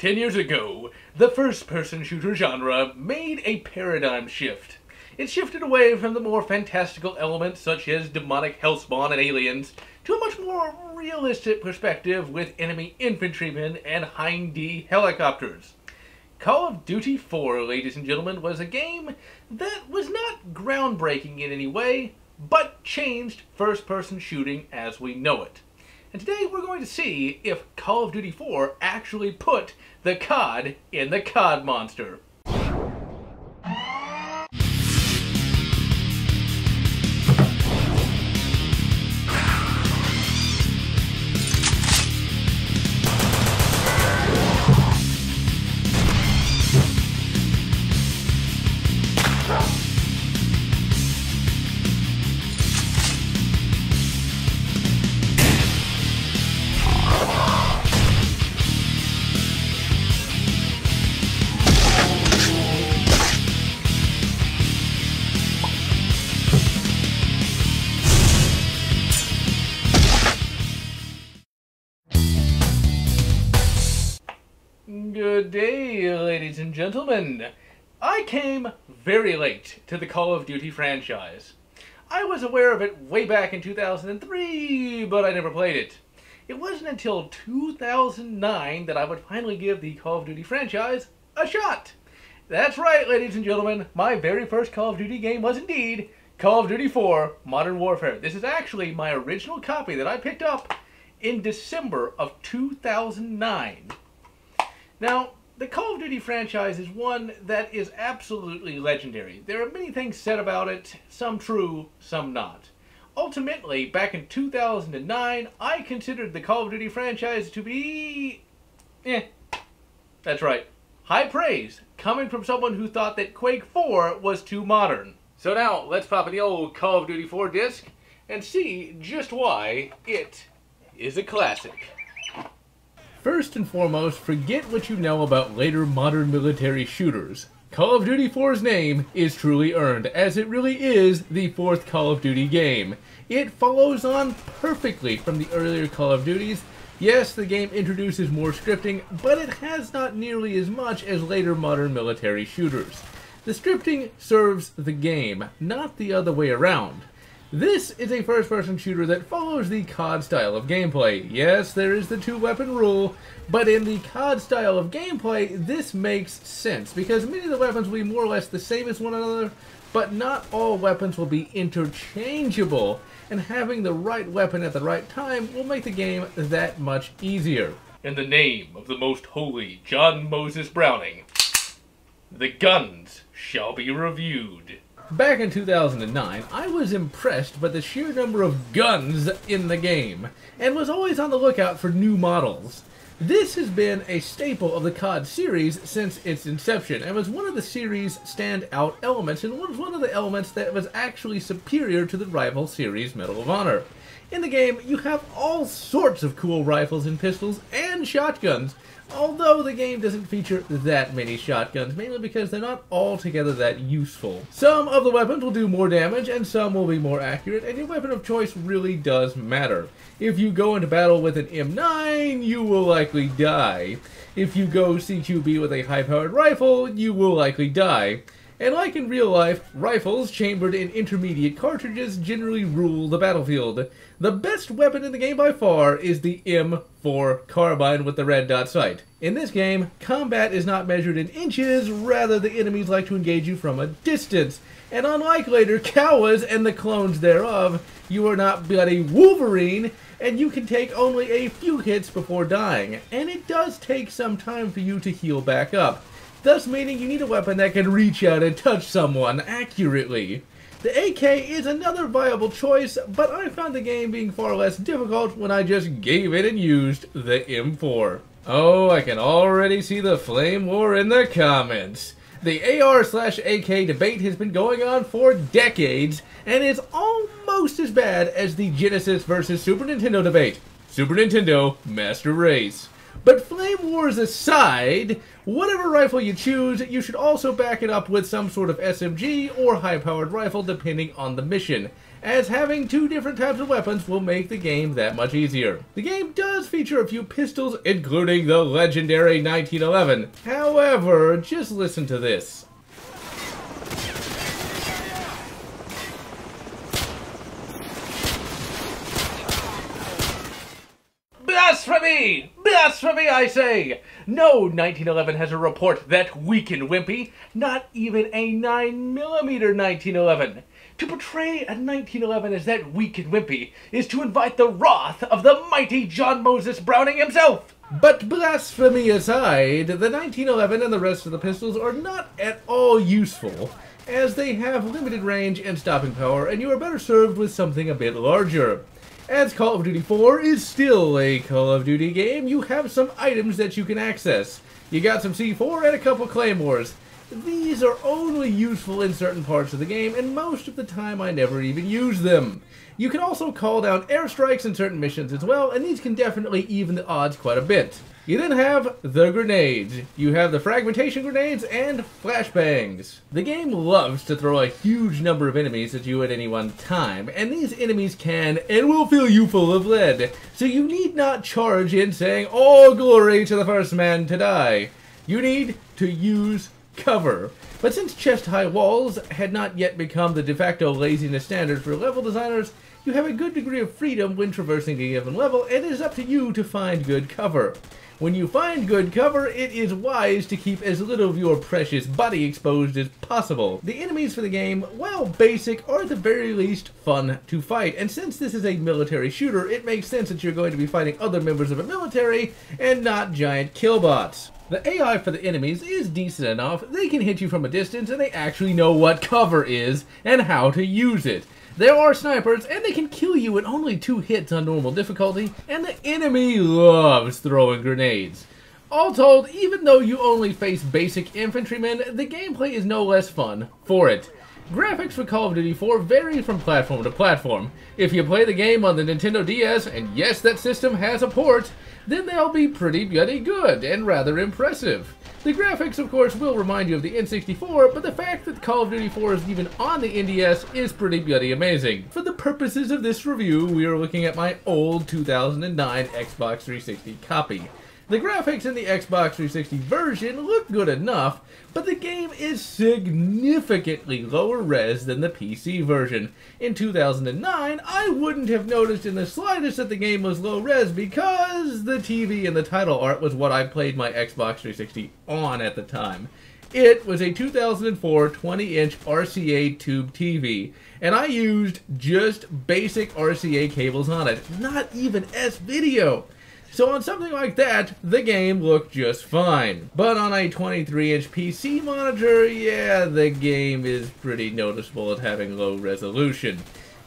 10 years ago, the first-person shooter genre made a paradigm shift. It shifted away from the more fantastical elements such as demonic hellspawn and aliens to a much more realistic perspective with enemy infantrymen and Hind-D helicopters. Call of Duty 4, ladies and gentlemen, was a game that was not groundbreaking in any way, but changed first-person shooting as we know it. And today we're going to see if Call of Duty 4 actually put the COD in the COD monster. Good day, ladies and gentlemen. I came very late to the Call of Duty franchise. I was aware of it way back in 2003, but I never played it. It wasn't until 2009 that I would finally give the Call of Duty franchise a shot. That's right, ladies and gentlemen, my very first Call of Duty game was indeed Call of Duty 4 Modern Warfare. This is actually my original copy that I picked up in December of 2009. Now, the Call of Duty franchise is one that is absolutely legendary. There are many things said about it, some true, some not. Ultimately, back in 2009, I considered the Call of Duty franchise to be... that's right. High praise, coming from someone who thought that Quake 4 was too modern. So now, let's pop in the old Call of Duty 4 disc and see just why it is a classic. First and foremost, forget what you know about later modern military shooters. Call of Duty 4's name is truly earned, as it really is the fourth Call of Duty game. It follows on perfectly from the earlier Call of Duties. Yes, the game introduces more scripting, but it has not nearly as much as later modern military shooters. The scripting serves the game, not the other way around. This is a first-person shooter that follows the COD style of gameplay. Yes, there is the two-weapon rule, but in the COD style of gameplay, this makes sense, because many of the weapons will be more or less the same as one another, but not all weapons will be interchangeable, and having the right weapon at the right time will make the game that much easier. In the name of the most holy John Moses Browning, the guns shall be reviewed. Back in 2009, I was impressed by the sheer number of guns in the game, and was always on the lookout for new models. This has been a staple of the COD series since its inception, and was one of the series' standout elements, and was one of the elements that was actually superior to the rival series Medal of Honor. In the game, you have all sorts of cool rifles and pistols and shotguns, although the game doesn't feature that many shotguns, mainly because they're not altogether that useful. Some of the weapons will do more damage, and some will be more accurate, and your weapon of choice really does matter. If you go into battle with an M9, you will likely die. If you go CQB with a high-powered rifle, you will likely die. And like in real life, rifles chambered in intermediate cartridges generally rule the battlefield. The best weapon in the game by far is the M4 carbine with the red dot sight. In this game, combat is not measured in inches, rather the enemies like to engage you from a distance. And unlike later Cowas and the clones thereof, you are not bloody Wolverine, and you can take only a few hits before dying. And it does take some time for you to heal back up, thus meaning you need a weapon that can reach out and touch someone accurately. The AK is another viable choice, but I found the game being far less difficult when I just gave it and used the M4. Oh, I can already see the flame war in the comments. The AR/AK debate has been going on for decades, and is almost as bad as the Genesis versus Super Nintendo debate. Super Nintendo, Master Race. But flame wars aside, whatever rifle you choose, you should also back it up with some sort of SMG or high-powered rifle depending on the mission, as having 2 different types of weapons will make the game that much easier. The game does feature a few pistols, including the legendary 1911. However, just listen to this. Blasphemy! Blasphemy, I say! No 1911 has a report that weakened Wimpy, not even a 9mm 1911. To portray a 1911 as that weak and wimpy is to invite the wrath of the mighty John Moses Browning himself. But blasphemy aside, the 1911 and the rest of the pistols are not at all useful, as they have limited range and stopping power, and you are better served with something a bit larger. As Call of Duty 4 is still a Call of Duty game, you have some items that you can access. You got some C4 and a couple claymores. These are only useful in certain parts of the game, and most of the time I never even use them. You can also call down airstrikes in certain missions as well, and these can definitely even the odds quite a bit. You then have the grenades. You have the fragmentation grenades and flashbangs. The game loves to throw a huge number of enemies at you at any one time, and these enemies can and will fill you full of lead, so you need not charge in saying, "All glory to the first man to die." You need to use cover. But since chest-high walls had not yet become the de facto laziness standard for level designers, you have a good degree of freedom when traversing a given level, and it is up to you to find good cover. When you find good cover, it is wise to keep as little of your precious body exposed as possible. The enemies for the game, while basic, are at the very least fun to fight, and since this is a military shooter, it makes sense that you're going to be fighting other members of a military and not giant killbots. The AI for the enemies is decent enough. They can hit you from a distance, and they actually know what cover is and how to use it. There are snipers, and they can kill you in only 2 hits on normal difficulty, and the enemy loves throwing grenades. All told, even though you only face basic infantrymen, the gameplay is no less fun for it. Graphics for Call of Duty 4 vary from platform to platform. If you play the game on the Nintendo DS, and yes, that system has a port, then they'll be pretty bloody good and rather impressive. The graphics, of course, will remind you of the N64, but the fact that Call of Duty 4 is even on the NDS is pretty bloody amazing. For the purposes of this review, we are looking at my old 2009 Xbox 360 copy. The graphics in the Xbox 360 version look good enough, but the game is significantly lower res than the PC version. In 2009, I wouldn't have noticed in the slightest that the game was low res because the TV and the title art was what I played my Xbox 360 on at the time. It was a 2004 20-inch RCA tube TV, and I used just basic RCA cables on it, not even S-Video. So on something like that, the game looked just fine. But on a 23-inch PC monitor, yeah, the game is pretty noticeable at having low resolution.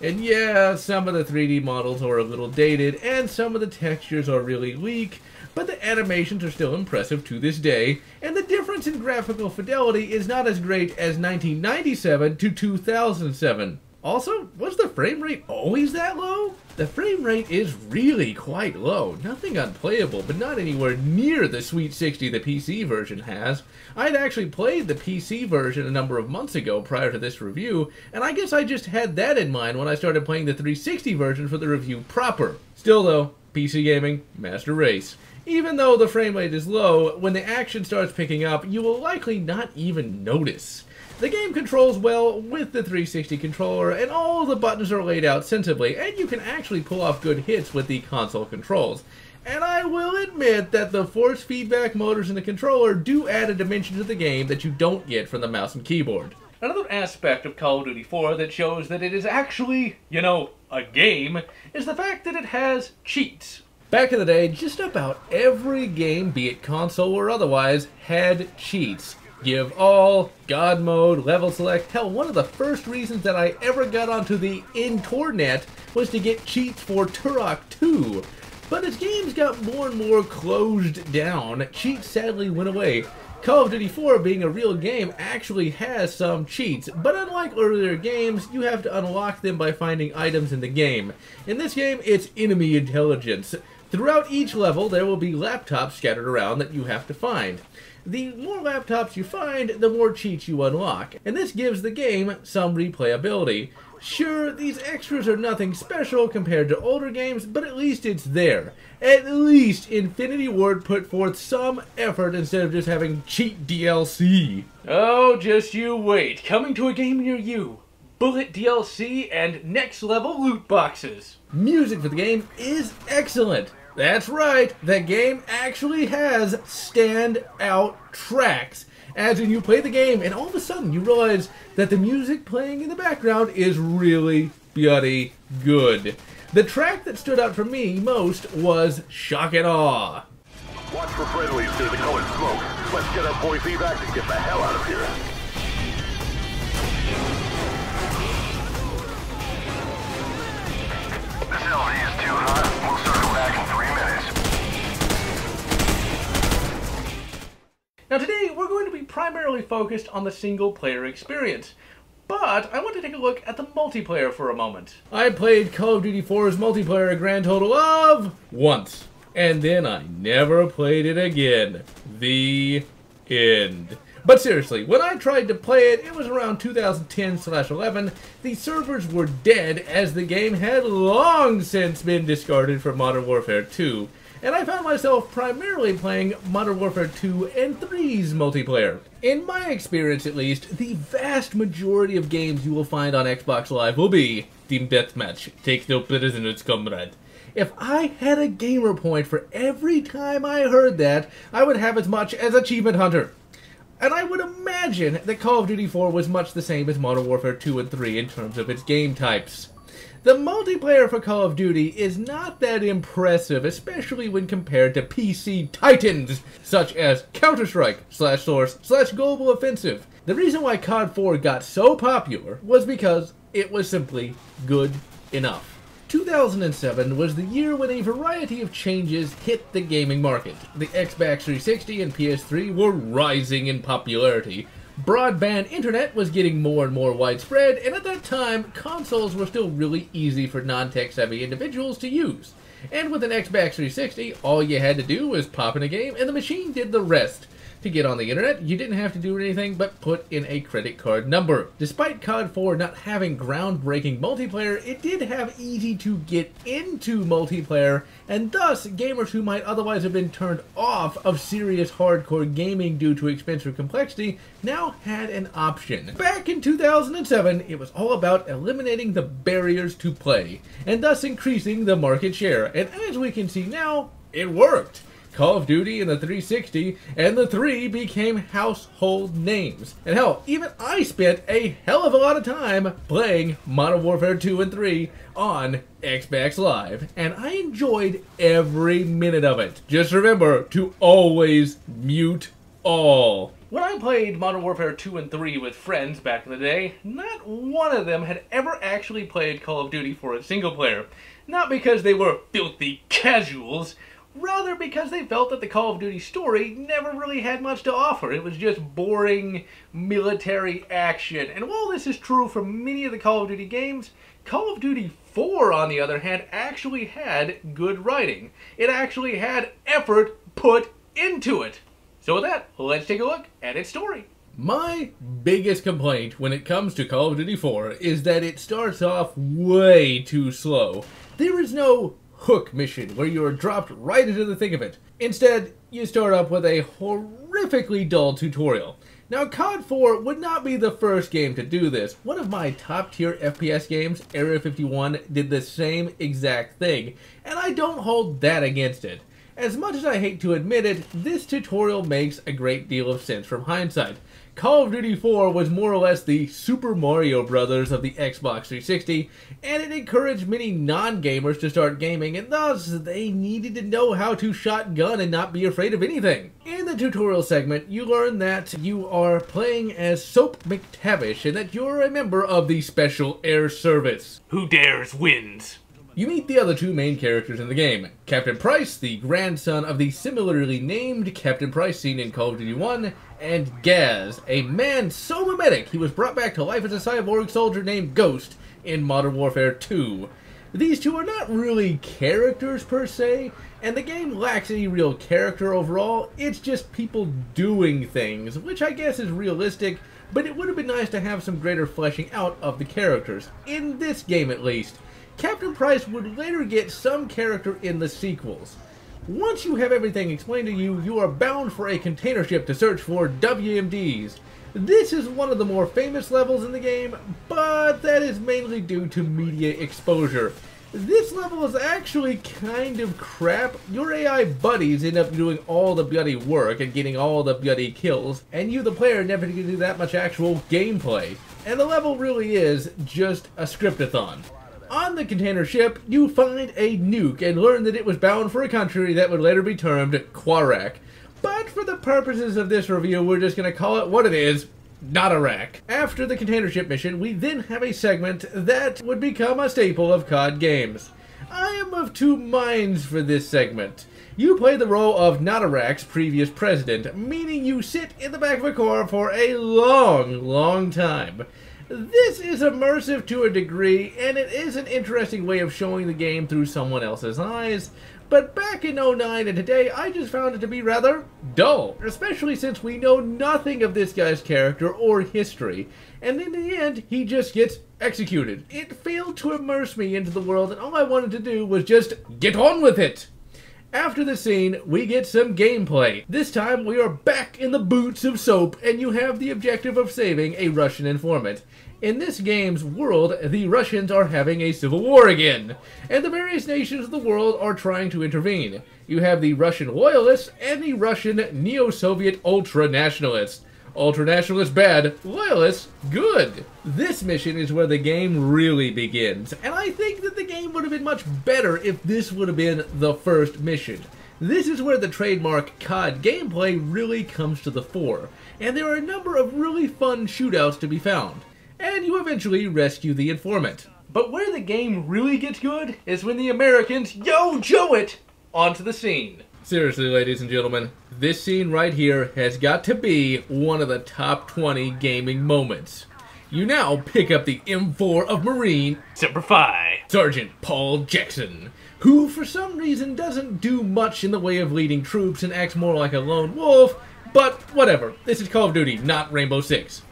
And yeah, some of the 3D models are a little dated, and some of the textures are really weak, but the animations are still impressive to this day, and the difference in graphical fidelity is not as great as 1997 to 2007. Also, was the frame rate always that low? The frame rate is really quite low. Nothing unplayable, but not anywhere near the sweet 60 the PC version has. I'd actually played the PC version a number of months ago prior to this review, and I guess I just had that in mind when I started playing the 360 version for the review proper. Still though, PC gaming, master race. Even though the frame rate is low, when the action starts picking up, you will likely not even notice. The game controls well with the 360 controller, and all the buttons are laid out sensibly, and you can actually pull off good hits with the console controls. And I will admit that the force feedback motors in the controller do add a dimension to the game that you don't get from the mouse and keyboard. Another aspect of Call of Duty 4 that shows that it is actually, you know, a game, is the fact that it has cheats. Back in the day, just about every game, be it console or otherwise, had cheats. Give all, God mode, level select. Hell, one of the first reasons that I ever got onto the internet was to get cheats for Turok 2. But as games got more and more closed down, cheats sadly went away. Call of Duty 4, being a real game, actually has some cheats, but unlike earlier games, you have to unlock them by finding items in the game. In this game, it's enemy intelligence. Throughout each level, there will be laptops scattered around that you have to find. The more laptops you find, the more cheats you unlock, and this gives the game some replayability. Sure, these extras are nothing special compared to older games, but at least it's there. At least Infinity Ward put forth some effort instead of just having cheat DLC. Oh, just you wait. Coming to a game near you. Bullet DLC and next level loot boxes. Music for the game is excellent. That's right, the game actually has standout tracks. As in, you play the game and all of a sudden you realize that the music playing in the background is really bloody good. The track that stood out for me most was Shock and Awe. Watch for friendlies near the colored smoke. Let's get our boys evac and get the hell out of here. This LV is too hot. We'll circle back in 3 minutes. Now today, we're going to be primarily focused on the single-player experience, but I want to take a look at the multiplayer for a moment. I played Call of Duty 4's multiplayer a grand total of once, and then I never played it again. The end. But seriously, when I tried to play it, it was around 2010/11. The servers were dead as the game had long since been discarded for Modern Warfare 2. And I found myself primarily playing Modern Warfare 2 and 3's multiplayer. In my experience, at least, the vast majority of games you will find on Xbox Live will be Team Deathmatch, take no prisoners, comrade. If I had a gamer point for every time I heard that, I would have as much as Achievement Hunter. And I would imagine that Call of Duty 4 was much the same as Modern Warfare 2 and 3 in terms of its game types. The multiplayer for Call of Duty is not that impressive, especially when compared to PC titans such as Counter-Strike, /Source, /Global Offensive. The reason why COD 4 got so popular was because it was simply good enough. 2007 was the year when a variety of changes hit the gaming market. The Xbox 360 and PS3 were rising in popularity. Broadband internet was getting more and more widespread, and at that time, consoles were still really easy for non-tech-savvy individuals to use. And with an Xbox 360, all you had to do was pop in a game, and the machine did the rest. To get on the internet, you didn't have to do anything but put in a credit card number. Despite COD 4 not having groundbreaking multiplayer, it did have easy to get into multiplayer, and thus gamers who might otherwise have been turned off of serious hardcore gaming due to expensive complexity now had an option. Back in 2007, it was all about eliminating the barriers to play, and thus increasing the market share, and as we can see now, it worked. Call of Duty and the 360 and the 3 became household names. And hell, even I spent a hell of a lot of time playing Modern Warfare 2 and 3 on Xbox Live, and I enjoyed every minute of it. Just remember to always mute all. When I played Modern Warfare 2 and 3 with friends back in the day, not one of them had ever actually played Call of Duty for a single player. Not because they were filthy casuals, rather because they felt that the Call of Duty story never really had much to offer. It was just boring military action. And while this is true for many of the Call of Duty games, Call of Duty 4, on the other hand, actually had good writing. It actually had effort put into it. So with that, let's take a look at its story. My biggest complaint when it comes to Call of Duty 4 is that it starts off way too slow. There is no hook mission where you are dropped right into the thick of it. Instead, you start up with a horrifically dull tutorial. Now, COD 4 would not be the first game to do this. One of my top tier FPS games, Area 51, did the same exact thing, and I don't hold that against it. As much as I hate to admit it, this tutorial makes a great deal of sense from hindsight. Call of Duty 4 was more or less the Super Mario Brothers of the Xbox 360, and it encouraged many non-gamers to start gaming, and thus they needed to know how to shotgun and not be afraid of anything. In the tutorial segment, you learn that you are playing as Soap McTavish, and that you're a member of the Special Air Service. Who dares wins. You meet the other two main characters in the game. Captain Price, the grandson of the similarly named Captain Price seen in Call of Duty 1, and Gaz, a man so mimetic he was brought back to life as a cyborg soldier named Ghost in Modern Warfare 2. These two are not really characters per se, and the game lacks any real character overall. It's just people doing things, which I guess is realistic, but it would have been nice to have some greater fleshing out of the characters, in this game at least. Captain Price would later get some character in the sequels. Once you have everything explained to you, you are bound for a container ship to search for WMDs. This is one of the more famous levels in the game, but that is mainly due to media exposure. This level is actually kind of crap. Your AI buddies end up doing all the bloody work and getting all the bloody kills, and you, the player, never get to do that much actual gameplay. And the level really is just a scriptathon. On the container ship, you find a nuke and learn that it was bound for a country that would later be termed Quarak. But for the purposes of this review, we're just going to call it what it is, not Iraq. After the container ship mission, we then have a segment that would become a staple of COD games. I am of two minds for this segment. You play the role of not Iraq's previous president, meaning you sit in the back of a car for a long time. This is immersive to a degree, and it is an interesting way of showing the game through someone else's eyes, but back in 09 and today, I just found it to be rather dull, especially since we know nothing of this guy's character or history, and in the end, he just gets executed. It failed to immerse me into the world, and all I wanted to do was just get on with it! After the scene, we get some gameplay. This time, we are back in the boots of Soap, and you have the objective of saving a Russian informant. In this game's world, the Russians are having a civil war again, and the various nations of the world are trying to intervene. You have the Russian loyalists and the Russian neo-Soviet ultra-nationalists. Ultra-nationalists bad, loyalists good. This mission is where the game really begins, and I think that the game would have been much better if this would have been the first mission. This is where the trademark COD gameplay really comes to the fore, and there are a number of really fun shootouts to be found. And you eventually rescue the informant. But where the game really gets good is when the Americans yo-jo it onto the scene. Seriously, ladies and gentlemen, this scene right here has got to be one of the top 20 gaming moments. You now pick up the M4 of Marine Semper Fi, Sergeant Paul Jackson, who for some reason doesn't do much in the way of leading troops and acts more like a lone wolf, but whatever, this is Call of Duty, not Rainbow Six.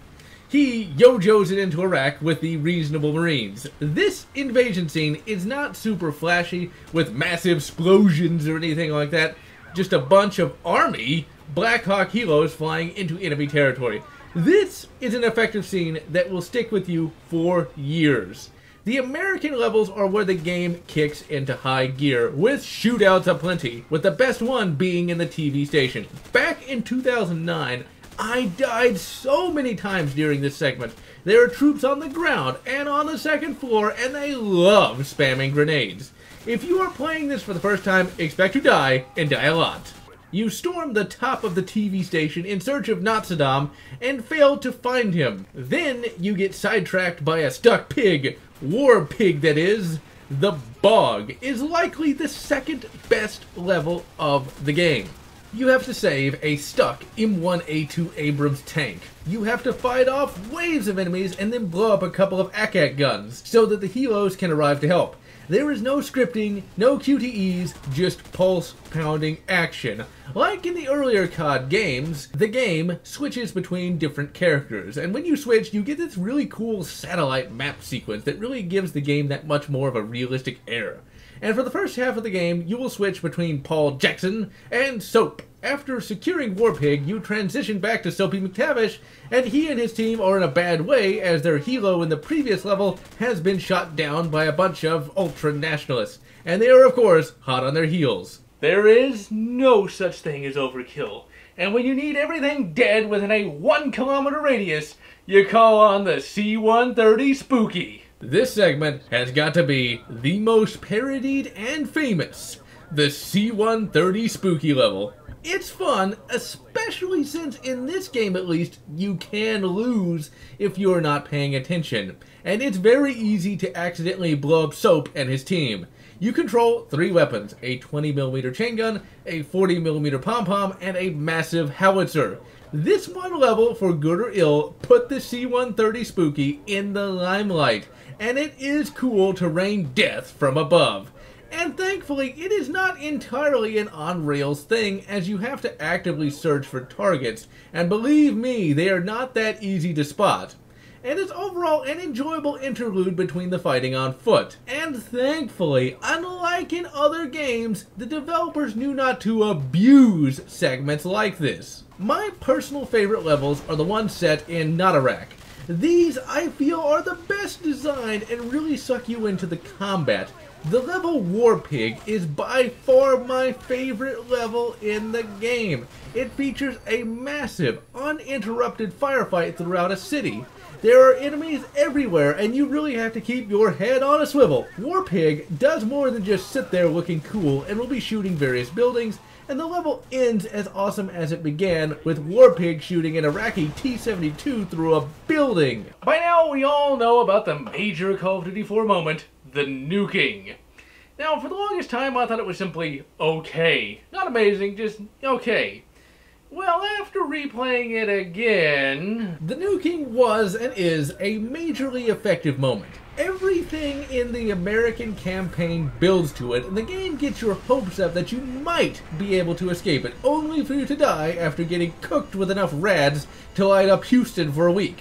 He yo-jos it into Iraq with the reasonable Marines. This invasion scene is not super flashy with massive explosions or anything like that, just a bunch of Army Black Hawk helos flying into enemy territory. This is an effective scene that will stick with you for years. The American levels are where the game kicks into high gear, with shootouts aplenty, with the best one being in the TV station. Back in 2009, I died so many times during this segment. There are troops on the ground and on the second floor, and they love spamming grenades. If you are playing this for the first time, expect to die, and die a lot. You storm the top of the TV station in search of not Saddam, and fail to find him. Then you get sidetracked by a stuck pig. War pig, that is. The Bog is likely the second best level of the game. You have to save a stuck M1A2 Abrams tank. You have to fight off waves of enemies and then blow up a couple of ACAC guns so that the helos can arrive to help. There is no scripting, no QTEs, just pulse-pounding action. Like in the earlier COD games, the game switches between different characters, and when you switch, you get this really cool satellite map sequence that really gives the game that much more of a realistic air. And for the first half of the game, you will switch between Paul Jackson and Soap. After securing Warpig, you transition back to Soapy McTavish, and he and his team are in a bad way as their helo in the previous level has been shot down by a bunch of ultra-nationalists. And they are, of course, hot on their heels. There is no such thing as overkill. And when you need everything dead within a 1 kilometer radius, you call on the C-130 Spooky. This segment has got to be the most parodied and famous, the C-130 Spooky level. It's fun, especially since in this game at least, you can lose if you're not paying attention. And it's very easy to accidentally blow up Soap and his team. You control 3 weapons, a 20mm chain gun, a 40mm pom-pom, and a massive howitzer. This one level, for good or ill, put the C-130 Spooky in the limelight, and it is cool to rain death from above. And thankfully, it is not entirely an on-rails thing, as you have to actively search for targets, and believe me, they are not that easy to spot. And it's overall an enjoyable interlude between the fighting on foot. And thankfully, unlike in other games, the developers knew not to abuse segments like this. My personal favorite levels are the ones set in Notarak. These, I feel, are the best designed and really suck you into the combat. The level War Pig is by far my favorite level in the game. It features a massive, uninterrupted firefight throughout a city. There are enemies everywhere, and you really have to keep your head on a swivel. War Pig does more than just sit there looking cool, and will be shooting various buildings, and the level ends as awesome as it began, with War Pig shooting an Iraqi T-72 through a building. By now, we all know about the major Call of Duty 4 moment, the nuking. Now, for the longest time, I thought it was simply okay. Not amazing, just okay. Well, after replaying it again, the nuking was and is a majorly effective moment. Everything in the American campaign builds to it, and the game gets your hopes up that you might be able to escape it, only for you to die after getting cooked with enough rads to light up Houston for a week.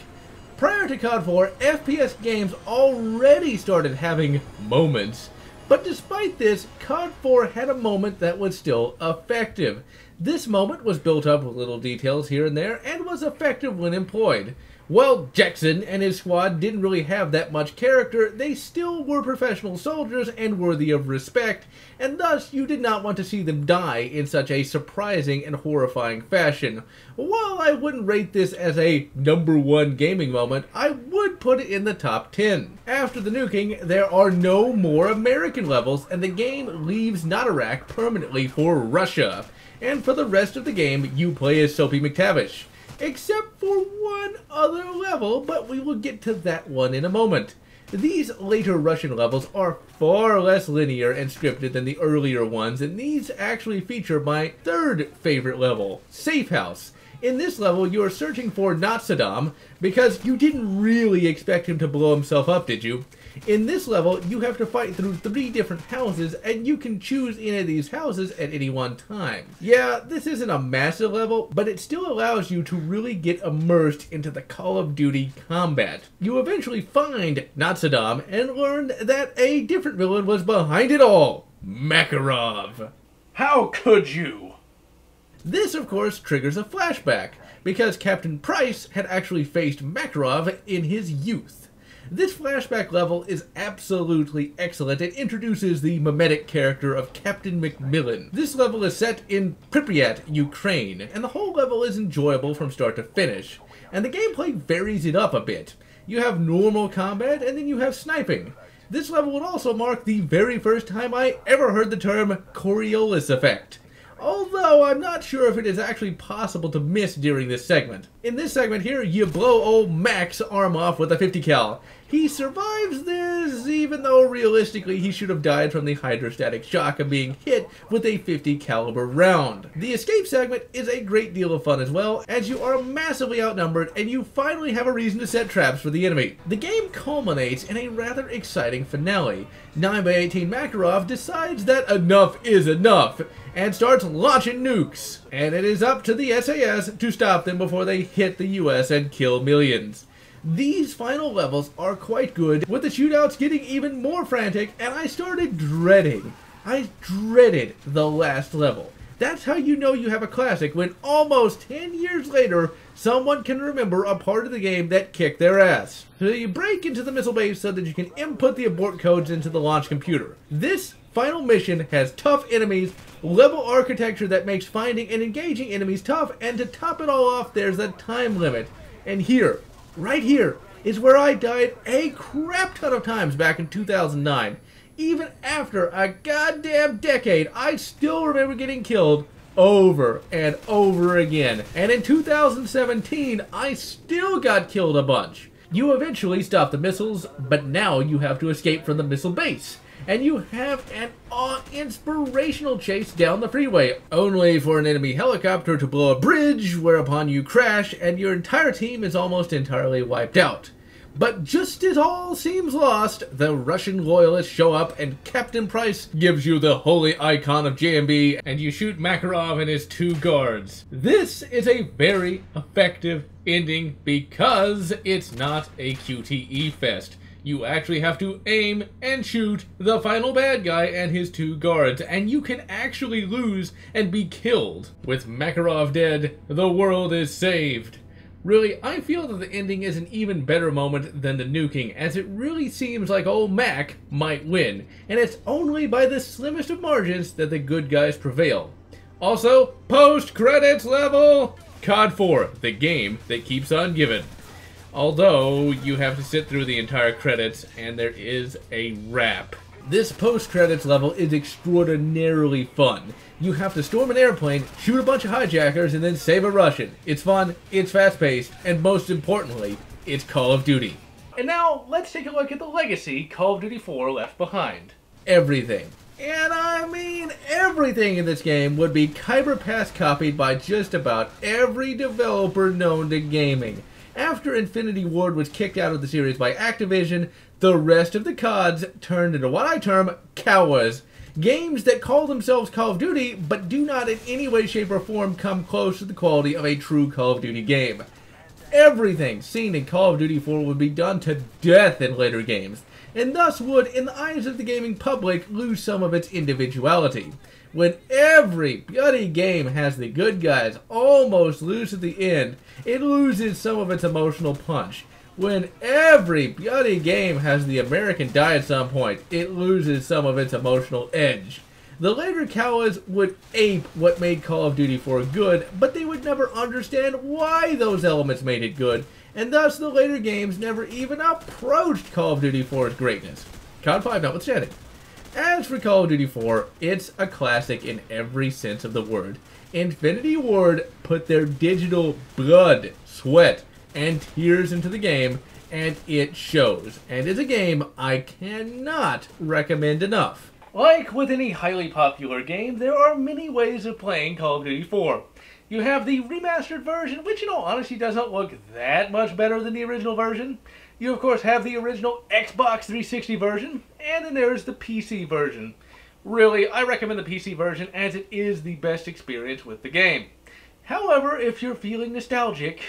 Prior to COD 4, FPS games already started having moments, but despite this, COD 4 had a moment that was still effective. This moment was built up with little details here and there, and was effective when employed. While Jackson and his squad didn't really have that much character, they still were professional soldiers and worthy of respect, and thus you did not want to see them die in such a surprising and horrifying fashion. While I wouldn't rate this as a #1 gaming moment, I would put it in the top 10. After the nuking, there are no more American levels, and the game leaves Notarak permanently for Russia. And for the rest of the game, you play as Soapy McTavish. Except for one other level, but we will get to that one in a moment. These later Russian levels are far less linear and scripted than the earlier ones, and these actually feature my third favorite level, Safe House. In this level, you are searching for not Saddam, because you didn't really expect him to blow himself up, did you? In this level, you have to fight through 3 different houses, and you can choose any of these houses at any one time. Yeah, this isn't a massive level, but it still allows you to really get immersed into the Call of Duty combat. You eventually find not Saddam, and learn that a different villain was behind it all, Makarov. How could you? This, of course, triggers a flashback, because Captain Price had actually faced Makarov in his youth. This flashback level is absolutely excellent. It introduces the mimetic character of Captain Macmillan. This level is set in Pripyat, Ukraine, and the whole level is enjoyable from start to finish. And the gameplay varies it up a bit. You have normal combat, and then you have sniping. This level would also mark the very first time I ever heard the term Coriolis effect. Although I'm not sure if it is actually possible to miss during this segment. In this segment here, you blow old Mac's arm off with a 50 cal. He survives this, even though realistically he should have died from the hydrostatic shock of being hit with a 50 caliber round. The escape segment is a great deal of fun as well, as you are massively outnumbered and you finally have a reason to set traps for the enemy. The game culminates in a rather exciting finale. 9x18 Makarov decides that enough is enough, and starts launching nukes. And it is up to the SAS to stop them before they hit the US and kill millions. These final levels are quite good, with the shootouts getting even more frantic, and I started dreading. I dreaded the last level. That's how you know you have a classic, when almost 10 years later, someone can remember a part of the game that kicked their ass. So you break into the missile base so that you can input the abort codes into the launch computer. This final mission has tough enemies, level architecture that makes finding and engaging enemies tough, and to top it all off, there's a time limit. And here, right here, is where I died a crap ton of times back in 2009. Even after a goddamn decade, I still remember getting killed over and over again. And in 2017, I still got killed a bunch. You eventually stop the missiles, but now you have to escape from the missile base. And you have an inspirational chase down the freeway, only for an enemy helicopter to blow a bridge, whereupon you crash and your entire team is almost entirely wiped out. But just as all seems lost, the Russian loyalists show up and Captain Price gives you the holy icon of JMB and you shoot Makarov and his 2 guards. This is a very effective ending because it's not a QTE fest. You actually have to aim and shoot the final bad guy and his 2 guards, and you can actually lose and be killed. With Makarov dead, the world is saved. Really, I feel that the ending is an even better moment than the nuking, as it really seems like old Mac might win, and it's only by the slimmest of margins that the good guys prevail. Also, post-credits level! COD 4, the game that keeps on giving. Although, you have to sit through the entire credits, and there is a wrap. This post-credits level is extraordinarily fun. You have to storm an airplane, shoot a bunch of hijackers, and then save a Russian. It's fun, it's fast-paced, and most importantly, it's Call of Duty. And now, let's take a look at the legacy Call of Duty 4 left behind. Everything. And I mean everything in this game would be Kyber Pass copied by just about every developer known to gaming. After Infinity Ward was kicked out of the series by Activision, the rest of the CODs turned into what I term Cowas. Games that call themselves Call of Duty, but do not in any way, shape, or form come close to the quality of a true Call of Duty game. Everything seen in Call of Duty 4 would be done to death in later games, and thus would, in the eyes of the gaming public, lose some of its individuality. When every bloody game has the good guys almost lose at the end, it loses some of its emotional punch. When every bloody game has the American die at some point, it loses some of its emotional edge. The later Cowas would ape what made Call of Duty 4 good, but they would never understand why those elements made it good, and thus the later games never even approached Call of Duty 4's greatness. COD 5 notwithstanding. As for Call of Duty 4, it's a classic in every sense of the word. Infinity Ward put their digital blood, sweat, and tears into the game, and it shows. And is a game I cannot recommend enough. Like with any highly popular game, there are many ways of playing Call of Duty 4. You have the remastered version, which in all honesty doesn't look that much better than the original version. You of course have the original Xbox 360 version, and then there's the PC version. Really, I recommend the PC version as it is the best experience with the game. However, if you're feeling nostalgic,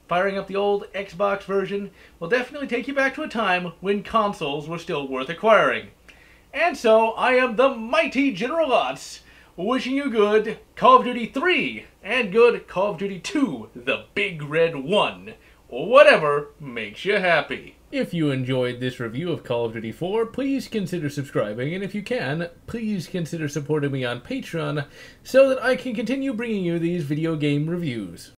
firing up the old Xbox version will definitely take you back to a time when consoles were still worth acquiring. And so, I am the mighty GeneralLotz, wishing you good Call of Duty 3 and good Call of Duty 2, the Big Red One, or whatever makes you happy. If you enjoyed this review of Call of Duty 4, please consider subscribing, and if you can, please consider supporting me on Patreon so that I can continue bringing you these video game reviews.